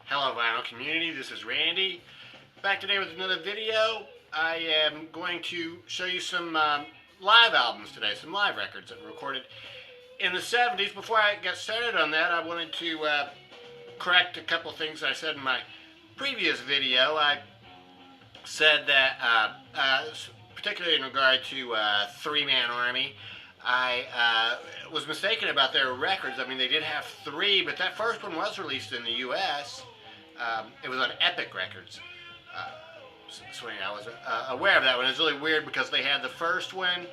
Hello Vinyl Community, this is Randy. Back today with another video. I am going to show you some live albums today, some live records that were recorded in the 70s. Before I get started on that, I wanted to correct a couple things I said in my previous video. I said that, particularly in regard to Three Man Army, I was mistaken about their records. I mean, they did have three, but that first one was released in the U.S. It was on Epic Records. So I was aware of that one. It's really weird because they had the first one,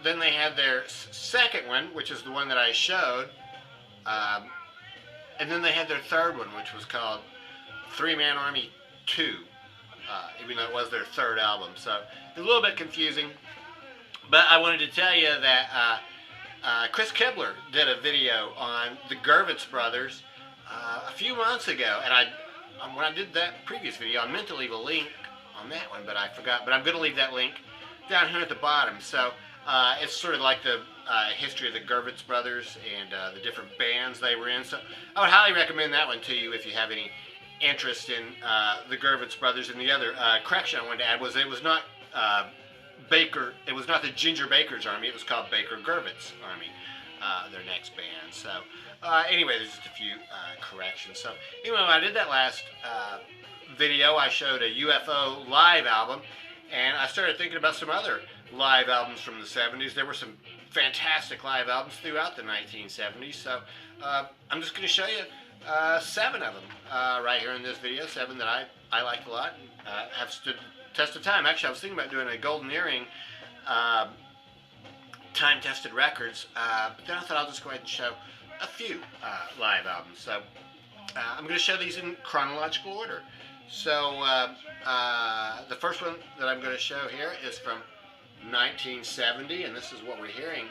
then they had their second one, which is the one that I showed, and then they had their third one, which was called Three Man Army 2, even though it was their third album. So it's a little bit confusing. But I wanted to tell you that Chris Kibler did a video on the Gervitz brothers a few months ago, and when I did that previous video, I meant to leave a link on that one, but I forgot. But I'm going to leave that link down here at the bottom. So it's sort of like the history of the Gervitz brothers and the different bands they were in. So I would highly recommend that one to you if you have any interest in the Gervitz brothers. And the other correction I wanted to add was it was not Baker. It was not the Ginger Baker's Army. It was called Baker Gervitz Army, their next band. So anyway, there's just a few corrections. So anyway, when I did that last video, I showed a UFO live album, and I started thinking about some other live albums from the 70s. There were some fantastic live albums throughout the 1970s. So I'm just going to show you 7 of them right here in this video. 7 that I liked a lot and have stood test of time. Actually, I was thinking about doing a golden earring time-tested records, but then I thought I'll just go ahead and show a few live albums. So I'm going to show these in chronological order. So the first one that I'm going to show here is from 1970, and this is what we're hearing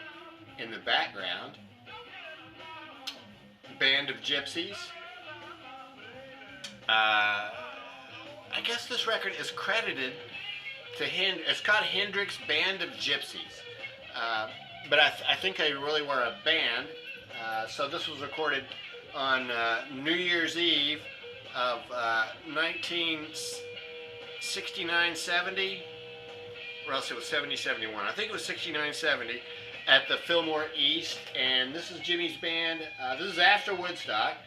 in the background. Band of Gypsies. I guess this record is credited to it's called Hendrix Band of Gypsies, but I think they really were a band. So this was recorded on New Year's Eve of 1969-70, or else it was 70-71. I think it was 69-70 at the Fillmore East, and this is Jimmy's band. This is after Woodstock.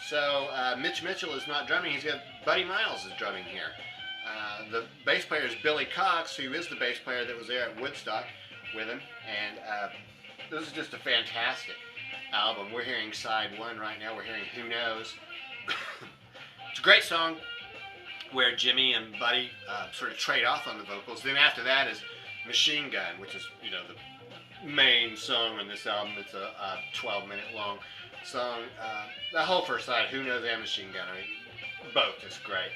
So Mitch Mitchell is not drumming. He's got Buddy Miles is drumming here. The bass player is Billy Cox, who is the bass player that was there at Woodstock with him. And this is just a fantastic album. We're hearing side 1 right now. We're hearing Who Knows. It's a great song where Jimmy and Buddy sort of trade off on the vocals. Then after that is Machine Gun, which is, you know, the main song on this album. It's a 12-minute long song. The whole first side, Who Knows and Machine Gun, I mean, both just great.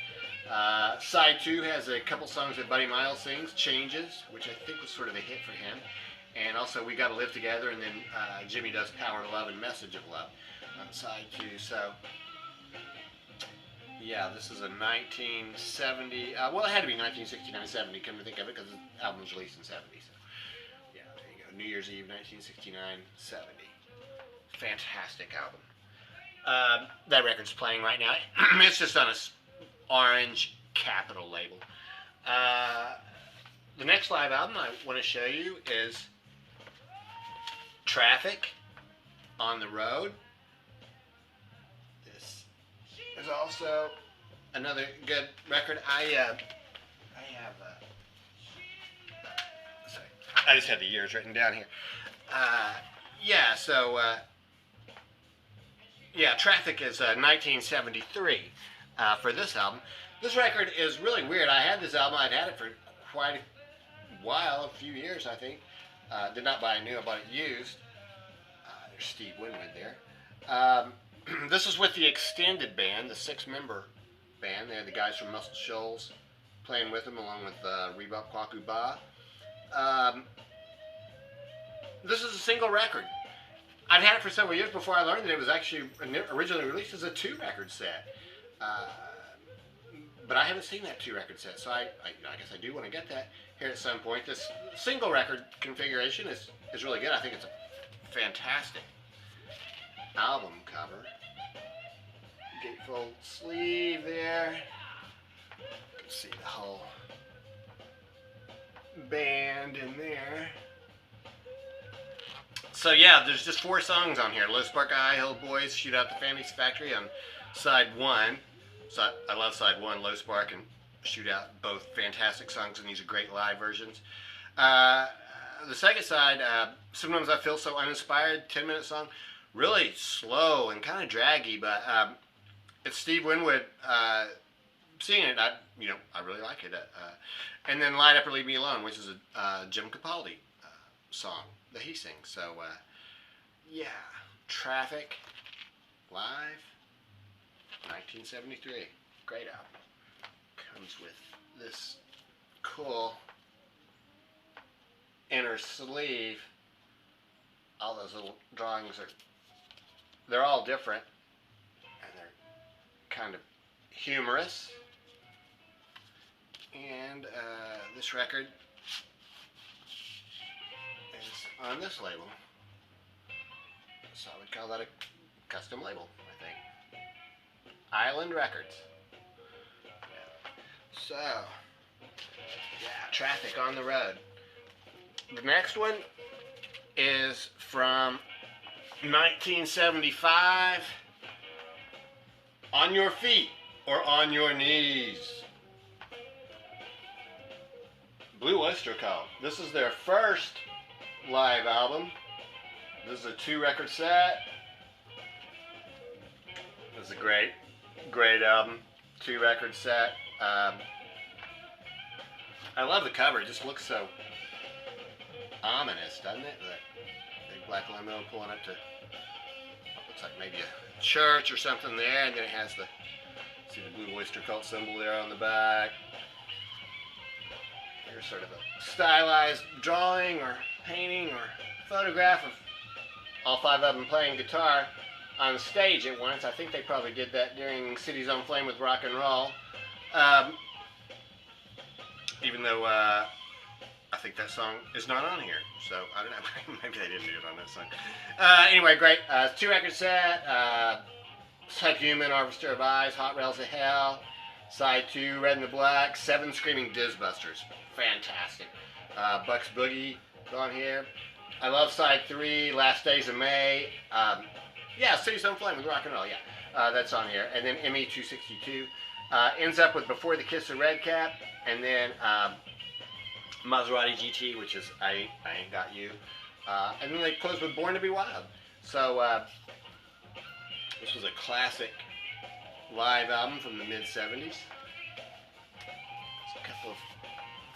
Side 2 has a couple songs that Buddy Miles sings, Changes, which I think was sort of a hit for him, and also We Gotta Live Together, and then Jimmy does Power to Love and Message of Love on side 2. So yeah, this is a 1970, well, it had to be 1969-70, come to think of it, because the album was released in 70. So yeah, there you go, New Year's Eve, 1969-70. Fantastic album. That record's playing right now. It's just on a orange Capitol label. The next live album I want to show you is Traffic on the Road. This is also another good record. Sorry, I just had the years written down here. Yeah, so yeah, Traffic is 1973 for this album. This record is really weird. I had this album. I'd had it for quite a while, a few years, I think. Did not buy it new. I bought it used. There's Steve Winwood there. This is with the extended band, the 6-member band. They had the guys from Muscle Shoals playing with them, along with Rebop Kwaku Ba. This is a single record. I'd had it for several years before I learned that it was actually originally released as a 2-record set. But I haven't seen that 2-record set, so I guess I do want to get that here at some point. This single record configuration is really good. I think it's a fantastic album cover. Fold sleeve there. You can see the whole band in there. So yeah, there's just 4 songs on here. Low Spark High Hill Boys, Shoot Out the Fantasy Factory on side 1. So I love side 1, Low Spark and Shoot Out, both fantastic songs, and these are great live versions. The second side, Sometimes I Feel So Uninspired, 10-minute song, really slow and kind of draggy, but it's Steve Winwood singing it. I really like it. And then Light Up or Leave Me Alone, which is a Jim Capaldi song that he sings. So yeah, Traffic, live, 1973, great album. Comes with this cool inner sleeve. All those little drawings they're all different, and they're kind of humorous. And this record is on this label, so I would call that a custom label, I think. Island Records. So, yeah, Traffic, On the Road. The next one is from 1975, On Your Feet or On Your Knees. Blue Oyster Cult. This is their first live album. This is a 2-record set. This is a great album. 2-record set. I love the cover. It just looks so ominous, doesn't it? The big black limo pulling up to what looks like maybe a church or something there, and then it has the Blue Oyster Cult symbol there on the back. Here's sort of a stylized drawing or painting or photograph of all 5 of them playing guitar on stage at once. I think they probably did that during Cities on Flame with Rock and Roll. Even though I think that song is not on here, so I don't know. Maybe they didn't do it on that song. Anyway, great. 2-record set. Subhuman, Harvester of Eyes, Hot Rails of Hell. Side 2, Red and the Black. 7 Screaming Dizbusters. Fantastic. Bucks Boogie on here. I love side 3, Last Days of May. Yeah, Cities on Flame with Rock and Roll. Yeah, that's on here. And then ME 262. Ends up with Before the Kiss of Redcap, and then Maserati GT, which is I Ain't Got You, and then they close with Born to Be Wild. So this was a classic live album from the mid-70s. It's a couple of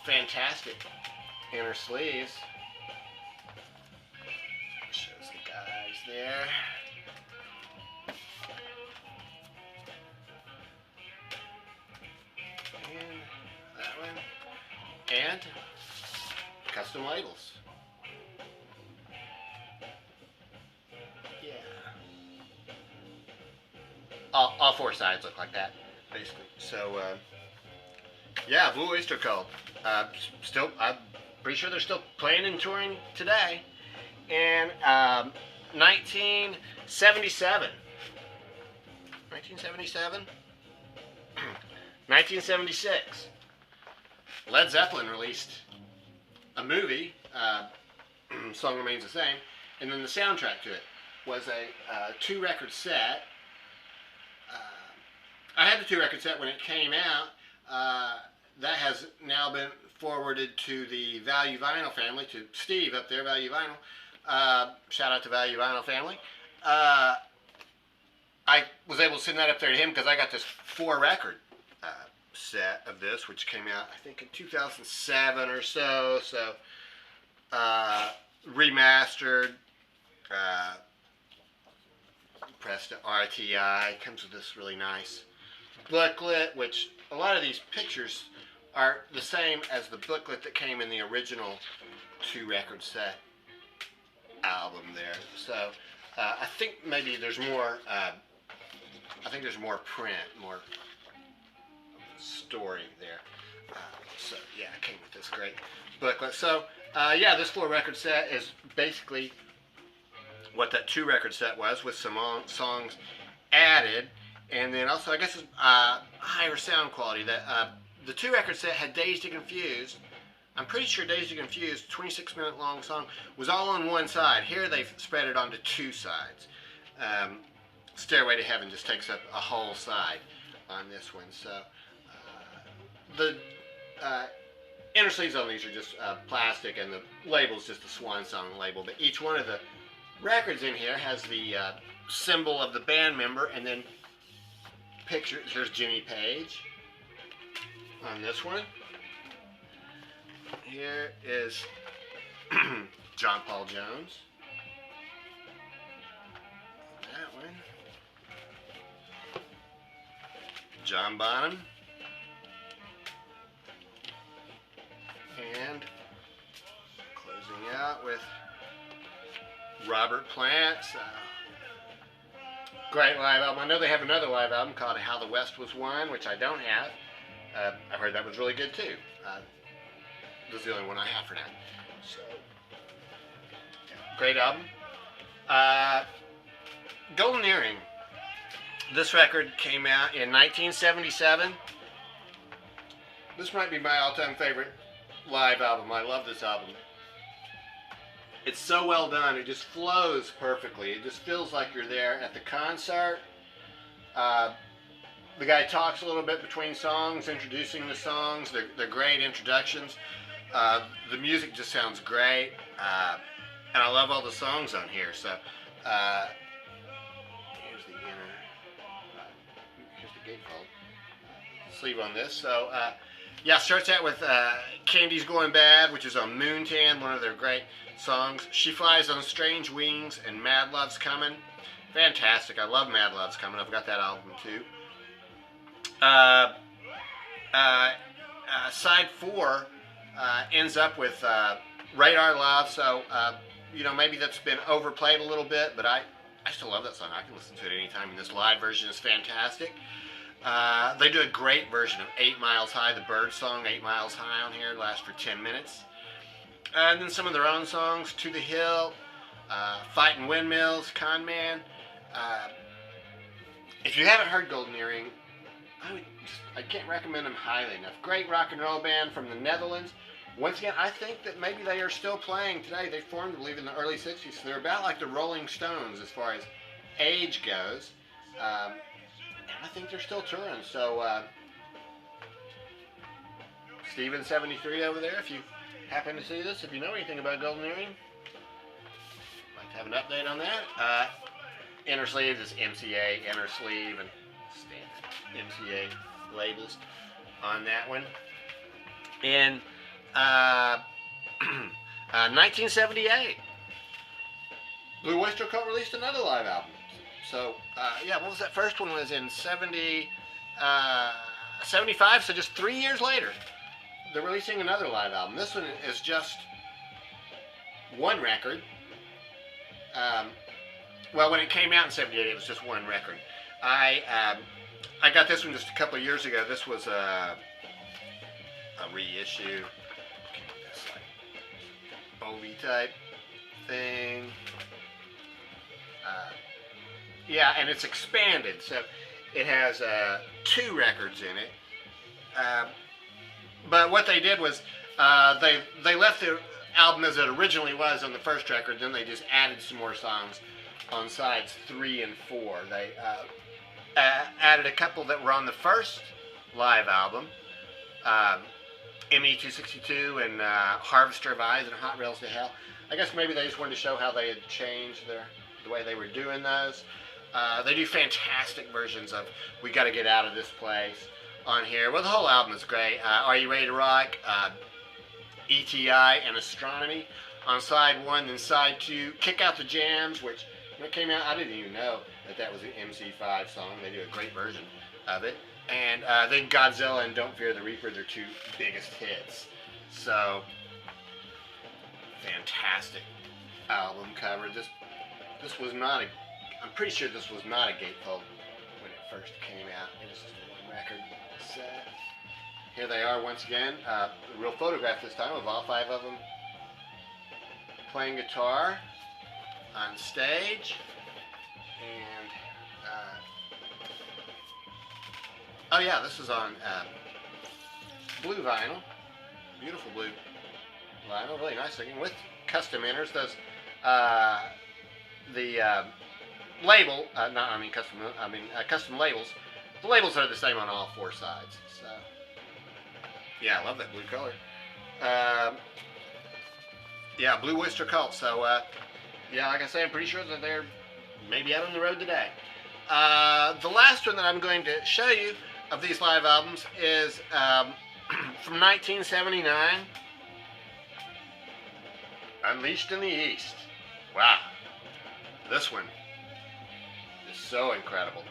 fantastic inner sleeves. Shows the guys there. And that one. And custom labels. Yeah. All 4 sides look like that, basically. So, yeah, Blue Oyster Cult. Still, I'm pretty sure they're still playing and touring today. And 1977. 1977? 1976. Led Zeppelin released a movie, Song Remains the Same, and then the soundtrack to it was a 2-record set. I had the 2-record set when it came out. That has now been forwarded to the Value Vinyl family, to Steve up there, Value Vinyl. Shout out to Value Vinyl family. I was able to send that up there to him because I got this 4-record set of this, which came out I think in 2007 or so. So remastered, pressed to RTI. Comes with this really nice booklet, which a lot of these pictures are the same as the booklet that came in the original 2-record set album there. So I think maybe there's more. I think there's more print, more story there. So yeah, it came with this great booklet. So yeah, this 4-record set is basically what that 2-record set was, with some songs added. And then also, I guess, higher sound quality. The two records that had Dazed and Confused, I'm pretty sure Dazed and Confused, 26-minute long song, was all on one side. Here they've spread it onto two sides. Stairway to Heaven just takes up a whole side on this one. So the inner sleeves on these are just plastic, and the label's just the Swan Song label. But each one of the records in here has the symbol of the band member, and then pictures. Here's Jimmy Page on this one. Here is John Paul Jones. That one. John Bonham. And closing out with Robert Plant. Great live album. I know they have another live album called How the West Was Won, which I don't have. I've heard that was really good too. This is the only one I have for now. So, yeah, great album. Golden Earring. This record came out in 1977. This might be my all-time favorite live album. I love this album. It's so well done. It just flows perfectly. It just feels like you're there at the concert. The guy talks a little bit between songs, introducing the songs. They're great introductions. The music just sounds great. And I love all the songs on here. So here's the inner, here's the gatefold sleeve on this. So yeah, starts out with Candy's Going Bad, which is on Moontan, one of their great songs. She Flies on Strange Wings and Mad Love's Coming. Fantastic. I love Mad Love's Coming. I've got that album too. Side 4 ends up with Radar Love. So, you know, maybe that's been overplayed a little bit, but I still love that song. I can listen to it anytime, and this live version is fantastic. They do a great version of 8 Miles High, the Bird song, 8 Miles High on here. It lasts for 10 minutes. And then some of their own songs, To the Hill, Fightin' Windmills, Con Man. If you haven't heard Golden Earring, I can't recommend them highly enough. Great rock and roll band from the Netherlands. Once again, I think that maybe they are still playing today. They formed, I believe, in the early 60s. So they're about like the Rolling Stones as far as age goes. And I think they're still touring. So, Steven73 over there, if you happen to see this, if you know anything about Golden Earring, I'd like to have an update on that. Inner sleeve is MCA, inner sleeve, and standard MCA labels on that one. In 1978, Blue Oyster Cult released another live album. So, yeah, what was that first one? Was in 75, so just 3 years later, they're releasing another live album. This one is just one record. Well, when it came out in 78, it was just one record. I got this one just a couple of years ago. This was a reissue. This like Bowie type thing. Yeah, and it's expanded, so it has 2 records in it. But what they did was they left the album as it originally was on the first record, then they just added some more songs on sides 3 and 4. They added a couple that were on the first live album, ME262 and Harvester of Eyes and Hot Rails to Hell. I guess maybe they just wanted to show how they had changed the way they were doing those. They do fantastic versions of We Gotta Get Out of This Place on here. Well, the whole album is great. Are You Ready to Rock? ETI and Astronomy on side 1. Then side 2, Kick Out the Jams, which when it came out, I didn't even know that was an MC5 song. They do a great version of it. And then Godzilla and Don't Fear the Reaper, their 2 biggest hits. So, fantastic album cover. This was not a, I'm pretty sure this was not a gatefold when it first came out. It was just one record set. Here they are once again, a real photograph this time of all 5 of them playing guitar on stage. And Oh yeah, this is on blue vinyl. Beautiful blue vinyl, really nice looking, with custom inners. Those the label, not I mean custom. I mean custom labels. The labels are the same on all four sides. So yeah, I love that blue color. Yeah, Blue Oyster Cult. So yeah, like I say, I'm pretty sure that they're maybe out on the road today. The last one that I'm going to show you of these live albums is from 1979, Unleashed in the East. Wow, this one is so incredible.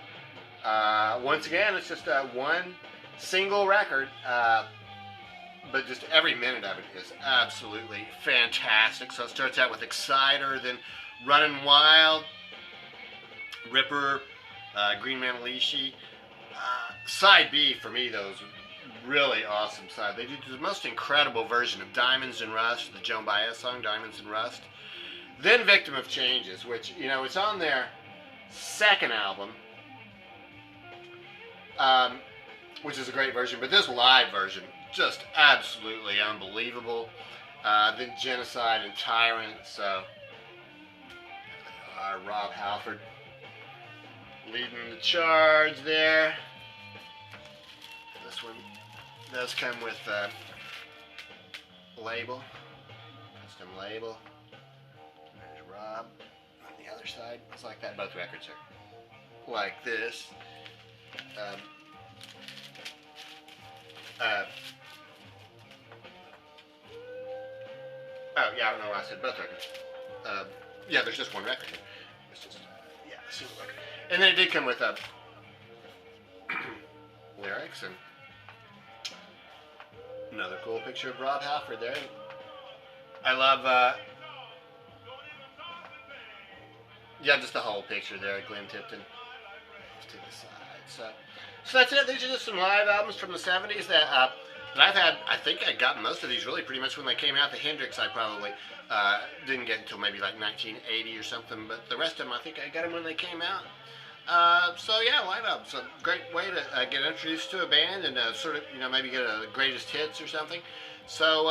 Once again, it's just one single record, but just every minute of it is absolutely fantastic. So it starts out with Exciter, then Running Wild, Ripper, Green Manalishi. Side B, for me, though, is really awesome side. They did the most incredible version of Diamonds and Rust, the Joan Baez song, Diamonds and Rust. Then Victim of Changes, which, you know, it's on their second album, which is a great version, but this live version, just absolutely unbelievable. Then Genocide and Tyrant, so Rob Halford leading the charge there. This one does come with a label, custom label. There's Rob on the other side. It's like that. Both records are like this. Oh yeah, I don't know why I said both records. Yeah, there's just one record here. It's just yeah, a single record. And then it did come with lyrics and another cool picture of Rob Halford there. I love yeah, just the whole picture there. Glenn Tipton to the side. So that's it. These are just some live albums from the 70s that I've had. I think I got most of these really pretty much when they came out. The Hendrix I probably didn't get until maybe like 1980 or something, but the rest of them I think I got them when they came out. So yeah, live albums, a great way to get introduced to a band and sort of, you know, maybe get a greatest hits or something. So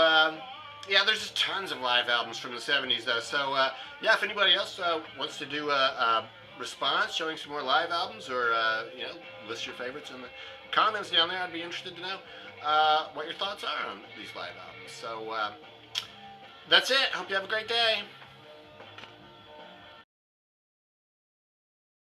yeah, there's just tons of live albums from the 70s though. So yeah, if anybody else wants to do a response showing some more live albums, or you know, list your favorites in the comments down there, I'd be interested to know what your thoughts are on these live albums. So that's it. Hope you have a great day.